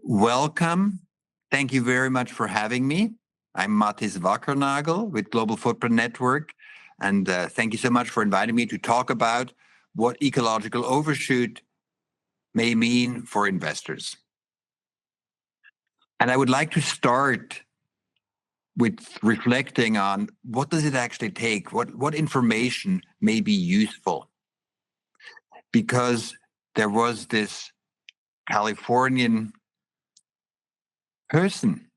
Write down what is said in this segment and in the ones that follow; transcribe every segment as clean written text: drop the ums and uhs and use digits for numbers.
Welcome. Thank you very much for having me. I'm Mathis Wackernagel with Global Footprint Network, and thank you so much for inviting me to talk about what ecological overshoot may mean for investors. And I would like to start with reflecting on what does it actually take? What information may be useful? Because there was this Californian person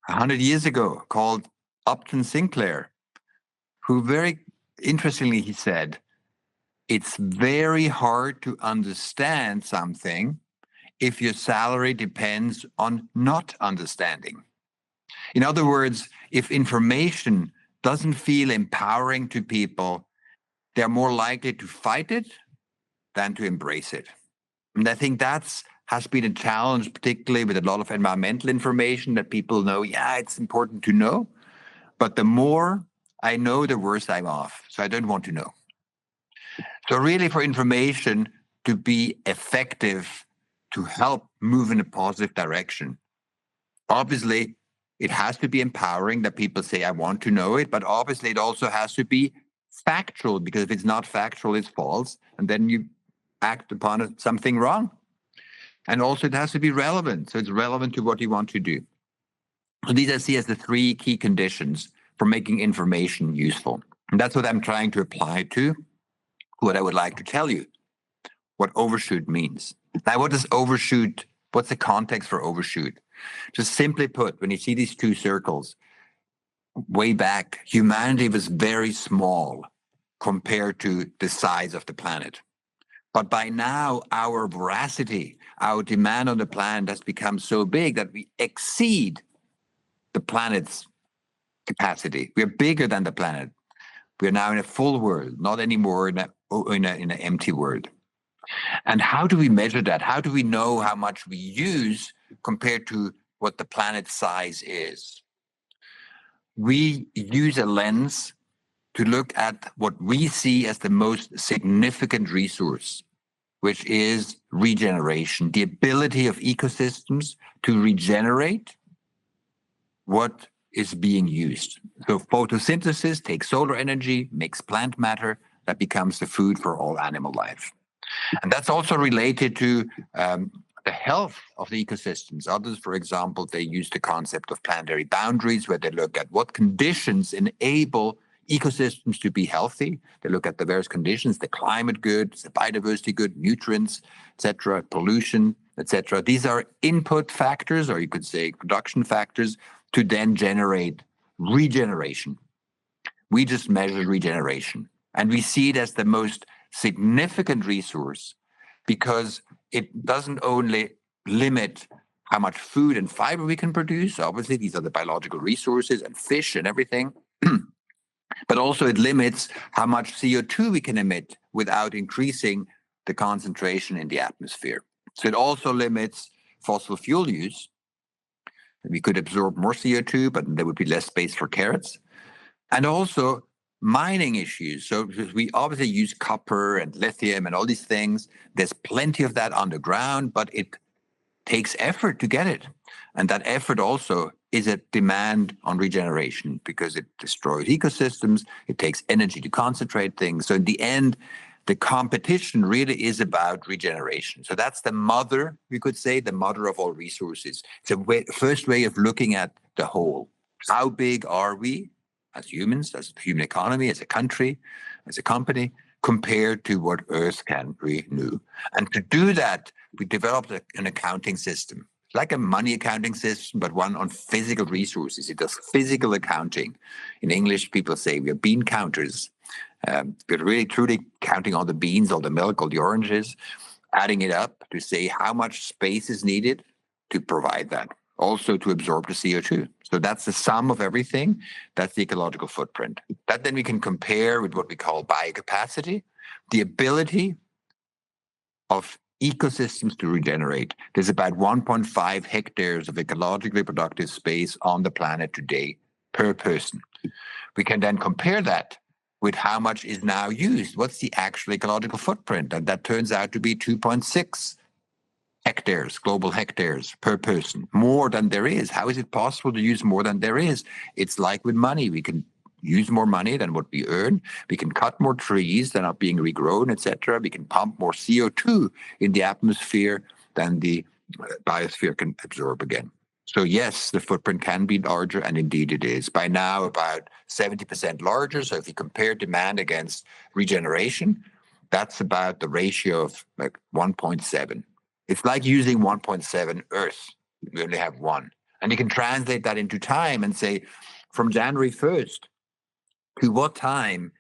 100 years ago called Upton Sinclair, who very interestingly, he said, it's very hard to understand something if your salary depends on not understanding. In other words, if information doesn't feel empowering to people, they're more likely to fight it than to embrace it. And I think that's has been a challenge, particularly with a lot of environmental information that people know, yeah, it's important to know. But the more I know, the worse I'm off. So I don't want to know. So really for information to be effective, to help move in a positive direction, obviously it has to be empowering that people say, I want to know it, but obviously it also has to be factual, because if it's not factual, it's false. And then you act upon something wrong. And also it has to be relevant. So it's relevant to what you want to do. So these I see as the three key conditions for making information useful. And that's what I'm trying to apply to what I would like to tell you, what overshoot means. Now, what does overshoot, what's the context for overshoot? Just simply put, when you see these two circles, way back, humanity was very small compared to the size of the planet. But by now, our voracity, our demand on the planet has become so big that we exceed the planet's capacity. We're bigger than the planet. We're now in a full world, not anymore in an empty world. And how do we measure that? How do we know how much we use compared to what the planet's size is? We use a lens to look at what we see as the most significant resource, which is regeneration, the ability of ecosystems to regenerate what is being used. So photosynthesis takes solar energy, makes plant matter, that becomes the food for all animal life. And that's also related to the health of the ecosystems. Others, for example, they use the concept of planetary boundaries, where they look at what conditions enable ecosystems to be healthy. They look at the various conditions, the climate good, the biodiversity good, nutrients, etc., pollution, etc. These are input factors, or you could say production factors, to then generate regeneration. We just measure regeneration. And we see it as the most significant resource because it doesn't only limit how much food and fiber we can produce. Obviously, these are the biological resources and fish and everything. But also it limits how much CO2 we can emit without increasing the concentration in the atmosphere. So it also limits fossil fuel use. We could absorb more CO2, but there would be less space for carrots. And also mining issues. So we obviously use copper and lithium and all these things. There's plenty of that underground, but it takes effort to get it. And that effort also is a demand on regeneration because it destroys ecosystems. It takes energy to concentrate things. So in the end, the competition really is about regeneration. So that's the mother, we could say, the mother of all resources. It's a first way of looking at the whole. How big are we as humans, as a human economy, as a country, as a company, compared to what Earth can renew? And to do that, we developed an accounting system, like a money accounting system, but one on physical resources. It does physical accounting. In English, people say we are bean counters. We're really truly counting all the beans, all the milk, all the oranges, adding it up to say how much space is needed to provide that, also to absorb the CO2. So that's the sum of everything. That's the ecological footprint. That then we can compare with what we call biocapacity, the ability of ecosystems to regenerate. There's about 1.5 hectares of ecologically productive space on the planet today per person. We can then compare that with how much is now used. What's the actual ecological footprint? And that turns out to be 2.6 hectares, global hectares per person, more than there is. How is it possible to use more than there is? It's like with money. We can use more money than what we earn. We can cut more trees than are being regrown, etc. We can pump more CO2 in the atmosphere than the biosphere can absorb again. So yes, the footprint can be larger, and indeed it is. By now, about 70% larger. So if you compare demand against regeneration, that's about the ratio of like 1.7. It's like using 1.7 Earth. We only have one. And you can translate that into time and say, from January 1st, to what time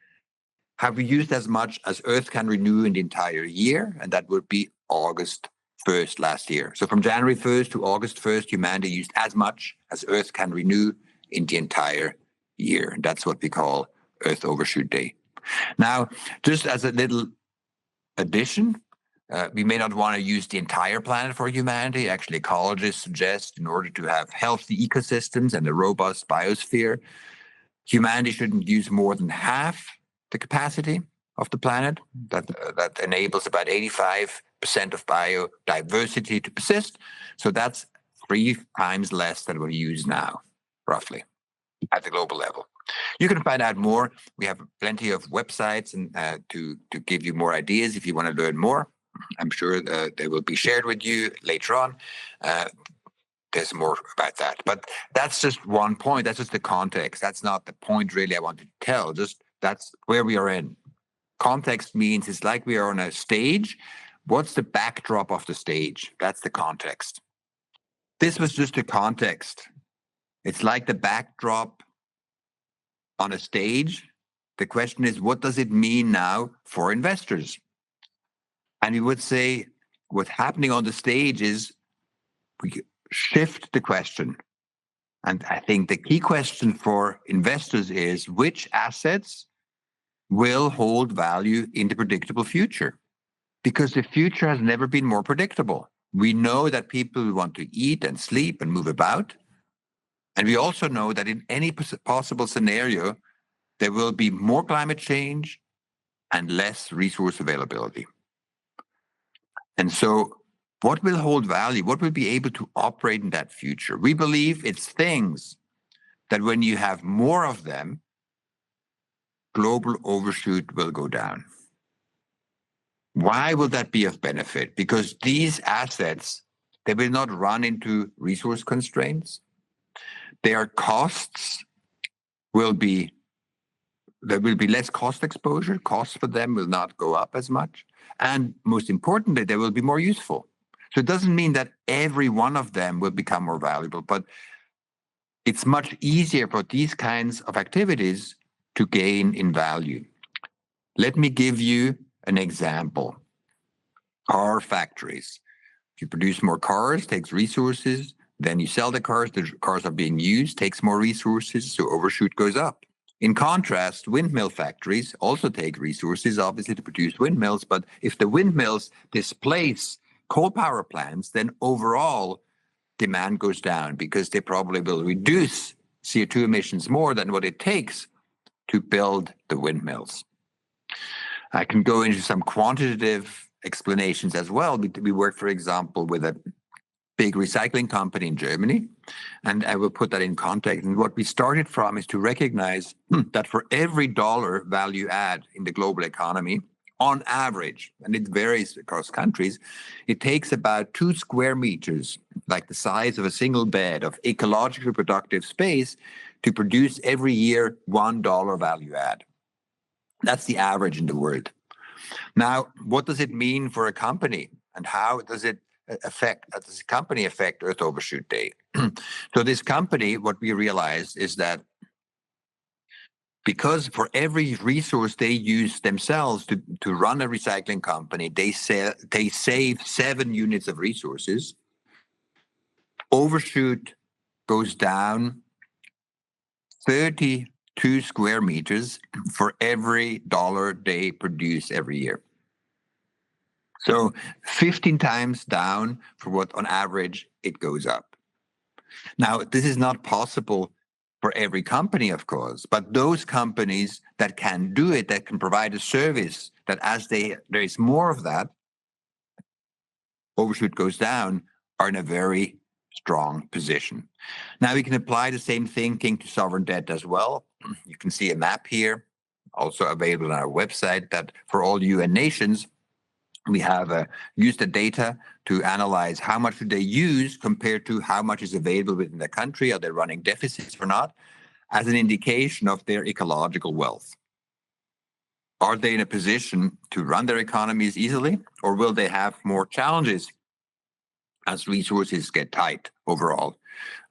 have we used as much as Earth can renew in the entire year? And that would be August 1st last year. So from January 1st to August 1st, humanity used as much as Earth can renew in the entire year. And that's what we call Earth Overshoot Day. Now, just as a little addition, we may not want to use the entire planet for humanity. Actually, ecologists suggest in order to have healthy ecosystems and a robust biosphere, humanity shouldn't use more than half the capacity of the planet. That enables about 85% of biodiversity to persist. So that's 3 times less than we use now, roughly, at the global level. You can find out more. We have plenty of websites and to give you more ideas if you want to learn more. I'm sure they will be shared with you later on. There's more about that. But that's just one point. That's just the context. That's not the point really I want to tell. Just that's where we are in. Context means it's like we are on a stage. What's the backdrop of the stage? That's the context. This was just a context. It's like the backdrop on a stage. The question is, what does it mean now for investors? And we would say what's happening on the stage is we shift the question. And I think the key question for investors is which assets will hold value in the predictable future? Because the future has never been more predictable. We know that people want to eat and sleep and move about. And we also know that in any possible scenario, there will be more climate change and less resource availability. And so what will hold value? What will be able to operate in that future? We believe it's things that when you have more of them, global overshoot will go down. Why will that be of benefit? Because these assets, they will not run into resource constraints. Their costs will be, there will be less cost exposure. Costs for them will not go up as much. And most importantly, they will be more useful. So it doesn't mean that every one of them will become more valuable, but it's much easier for these kinds of activities to gain in value. Let me give you an example. Car factories. If you produce more cars, takes resources, then you sell the cars are being used, takes more resources, so overshoot goes up. In contrast, windmill factories also take resources, obviously, to produce windmills, but if the windmills displace coal power plants, then overall demand goes down because they probably will reduce CO2 emissions more than what it takes to build the windmills. I can go into some quantitative explanations as well. We work, for example, with a big recycling company in Germany, and I will put that in context. And what we started from is to recognize that for every dollar value add in the global economy, on average, and it varies across countries, it takes about 2 square meters, like the size of a single bed of ecologically productive space, to produce every year $1 value add. That's the average in the world. Now, what does it mean for a company, and how does it does the company affect Earth Overshoot Day? So this company, what we realized is that because for every resource they use themselves to run a recycling company, they save 7 units of resources. Overshoot goes down 32 square meters for every dollar they produce every year. So 15 times down for what on average it goes up. Now, this is not possible for every company, of course, but those companies that can do it, that can provide a service, that as there is more of that, overshoot goes down, are in a very strong position. Now we can apply the same thinking to sovereign debt as well. You can see a map here, also available on our website, that for all UN nations, we have used the data to analyze how much do they use compared to how much is available within the country. Are they running deficits or not? As an indication of their ecological wealth. Are they in a position to run their economies easily, or will they have more challenges as resources get tight overall?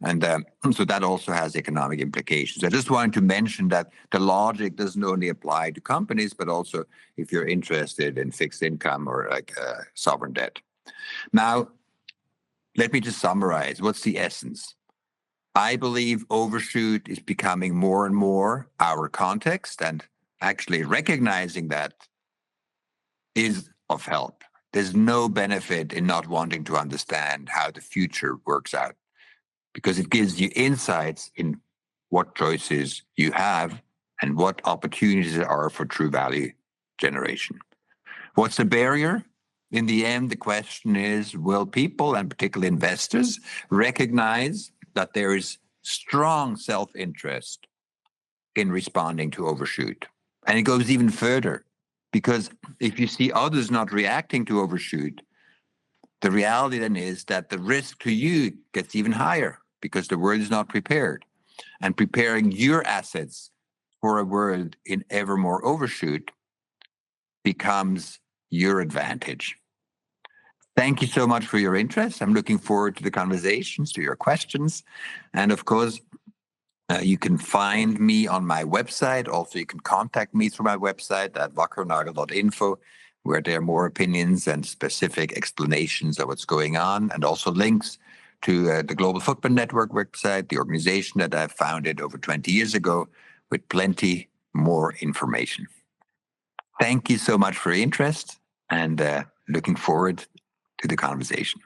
And so that also has economic implications. I just wanted to mention that the logic doesn't only apply to companies, but also if you're interested in fixed income or like sovereign debt. Now, let me just summarize. What's the essence? I believe overshoot is becoming more and more our context, and actually recognizing that is of help. There's no benefit in not wanting to understand how the future works out, because it gives you insights in what choices you have and what opportunities there are for true value generation. What's the barrier? In the end, the question is, will people, and particularly investors, recognize that there is strong self-interest in responding to overshoot? And it goes even further, because if you see others not reacting to overshoot, the reality then is that the risk to you gets even higher because the world is not prepared. And preparing your assets for a world in ever more overshoot becomes your advantage. Thank you so much for your interest. I'm looking forward to the conversations, to your questions. And of course, you can find me on my website. Also, you can contact me through my website at wackernagel.info, where there are more opinions and specific explanations of what's going on, and also links to the Global Footprint Network website, the organization that I founded over 20 years ago, with plenty more information. Thank you so much for your interest, and looking forward to the conversation.